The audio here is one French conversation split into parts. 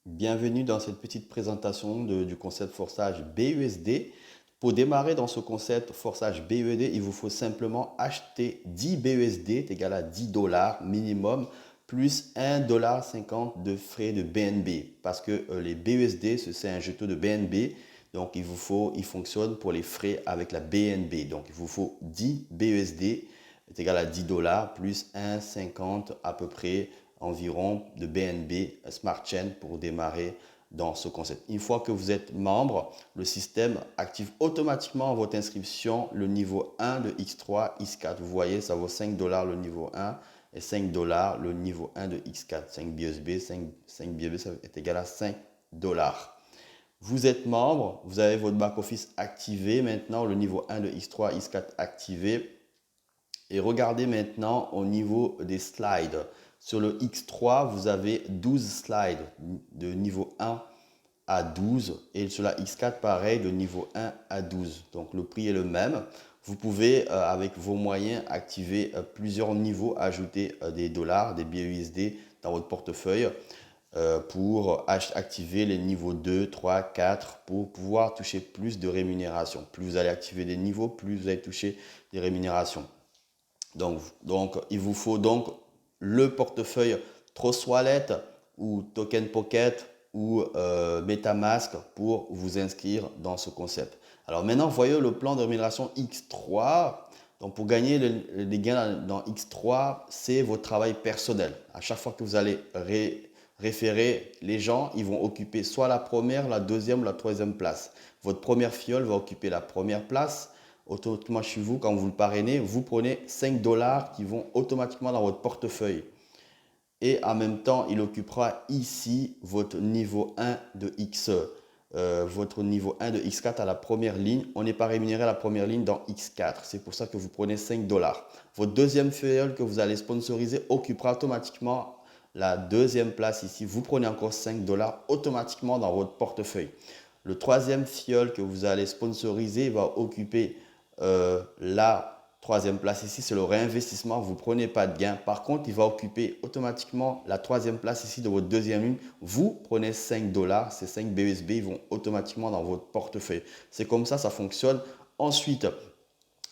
Bienvenue dans cette petite présentation du concept forçage BUSD. Pour démarrer dans ce concept forçage BUSD, il vous faut simplement acheter 10 BUSD, c'est égal à 10 dollars minimum, plus 1,50 $ de frais de BNB. Parce que les BUSD, c'est un jeton de BNB. Donc, il fonctionne pour les frais avec la BNB. Donc, il vous faut 10 BUSD, c'est égal à 10 dollars, plus 1,50 à peu près environ de BNB Smart Chain pour démarrer dans ce concept. Une fois que vous êtes membre, le système active automatiquement votre inscription le niveau 1 de X3, X4. Vous voyez, ça vaut 5 dollars le niveau 1 et 5 dollars le niveau 1 de X4. 5 BSB, 5 BSB, ça est égal à 5 dollars. Vous êtes membre, vous avez votre back-office activé. Maintenant, le niveau 1 de X3, X4 activé. Et regardez maintenant au niveau des slides. Sur le X3, vous avez 12 slides de niveau 1 à 12. Et sur la X4, pareil, de niveau 1 à 12. Donc le prix est le même. Vous pouvez, avec vos moyens, activer plusieurs niveaux, ajouter des dollars, des billets USD dans votre portefeuille pour activer les niveaux 2, 3, 4 pour pouvoir toucher plus de rémunération. Plus vous allez activer des niveaux, plus vous allez toucher des rémunérations. Donc, il vous faut donc le portefeuille Trust Wallet ou Token Pocket ou MetaMask pour vous inscrire dans ce concept. Alors maintenant, voyez le plan de rémunération X3. Donc pour gagner les gains dans X3, c'est votre travail personnel. À chaque fois que vous allez référer les gens, ils vont occuper soit la première, la deuxième ou la troisième place. Votre première fiole va occuper la première place. Automatiquement chez vous, quand vous le parrainez, vous prenez 5 dollars qui vont automatiquement dans votre portefeuille. Et en même temps, il occupera ici votre niveau 1 de X. Votre niveau 1 de X4 à la première ligne. On n'est pas rémunéré à la première ligne dans X4. C'est pour ça que vous prenez 5 dollars. Votre deuxième feuille que vous allez sponsoriser occupera automatiquement la deuxième place ici. Vous prenez encore 5 dollars automatiquement dans votre portefeuille. Le troisième fiole que vous allez sponsoriser va occuper la troisième place ici, c'est le réinvestissement. Vous ne prenez pas de gain. Par contre, il va occuper automatiquement la troisième place ici de votre deuxième ligne. Vous prenez 5 dollars. Ces 5 BUSB ils vont automatiquement dans votre portefeuille. C'est comme ça fonctionne. Ensuite,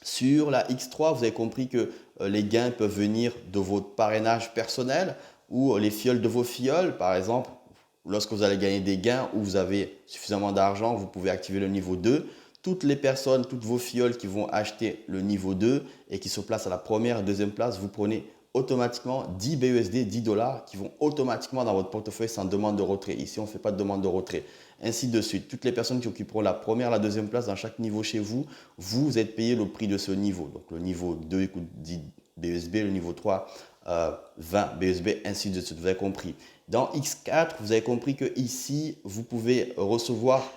sur la X3, vous avez compris que les gains peuvent venir de votre parrainage personnel ou les fioles de vos fioles. Par exemple, lorsque vous allez gagner des gains ou vous avez suffisamment d'argent, vous pouvez activer le niveau 2. Toutes les personnes, toutes vos fioles qui vont acheter le niveau 2 et qui se placent à la première et deuxième place, vous prenez automatiquement 10 BUSD, 10 dollars qui vont automatiquement dans votre portefeuille sans demande de retrait. Ici, on ne fait pas de demande de retrait. Ainsi de suite. Toutes les personnes qui occuperont la première, la deuxième place dans chaque niveau chez vous, vous êtes payé le prix de ce niveau. Donc le niveau 2 coûte 10 BUSB, le niveau 3, 20 BUSB, ainsi de suite. Vous avez compris. Dans X4, vous avez compris que ici, vous pouvez recevoir